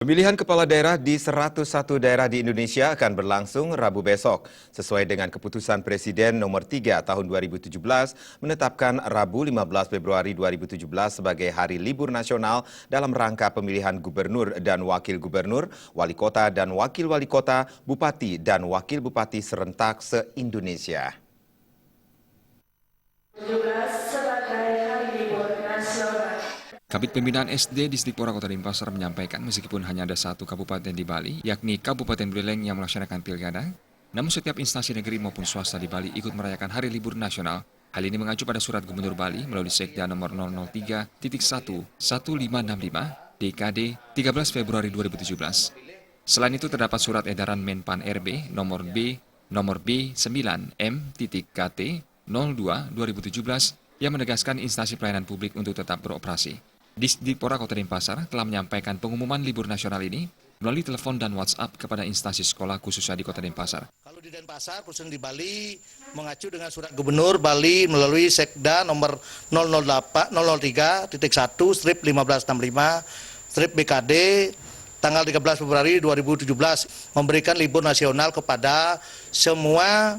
Pemilihan kepala daerah di 101 daerah di Indonesia akan berlangsung Rabu besok. Sesuai dengan keputusan Presiden nomor 3 tahun 2017 menetapkan Rabu 15 Februari 2017 sebagai hari libur nasional dalam rangka pemilihan gubernur dan wakil gubernur, wali kota dan wakil wali kota, bupati dan wakil bupati serentak se-Indonesia. Kabid Pembinaan SD Distrik Pora Kota Denpasar menyampaikan meskipun hanya ada satu kabupaten di Bali, yakni Kabupaten Buleleng yang melaksanakan pilkada, namun setiap instansi negeri maupun swasta di Bali ikut merayakan Hari Libur Nasional. Hal ini mengacu pada Surat Gubernur Bali melalui Sekda nomor 003.11565 DKD 13 Februari 2017. Selain itu terdapat Surat Edaran Menpan RB nomor B9M.KT 02 2017 yang menegaskan instansi pelayanan publik untuk tetap beroperasi. Distrik Pora Kota Denpasar telah menyampaikan pengumuman libur nasional ini melalui telepon dan WhatsApp kepada instansi sekolah khususnya di Kota Denpasar. Kalau di Denpasar, khususnya di Bali, mengacu dengan Surat Gubernur Bali melalui Sekda nomor 003.1/1565/BKD tanggal 13 Februari 2017 memberikan libur nasional kepada semua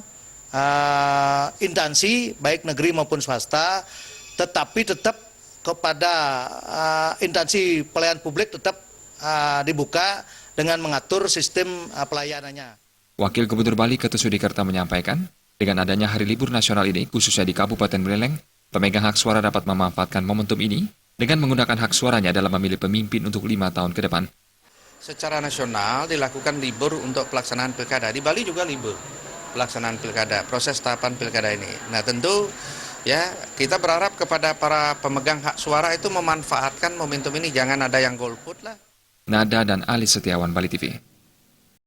instansi baik negeri maupun swasta, tetapi tetap kepada instansi pelayanan publik tetap dibuka dengan mengatur sistem pelayanannya. Wakil Gubernur Bali Ketut Sudikerta menyampaikan, dengan adanya hari libur nasional ini, khususnya di Kabupaten Buleleng, pemegang hak suara dapat memanfaatkan momentum ini dengan menggunakan hak suaranya dalam memilih pemimpin untuk 5 tahun ke depan. Secara nasional dilakukan libur untuk pelaksanaan pilkada. Di Bali juga libur pelaksanaan pilkada, proses tahapan pilkada ini. Nah tentu ya kita berharap kepada para pemegang hak suara itu memanfaatkan momentum ini, jangan ada yang golput lah. Nada dan Ali Setiawan, Bali TV.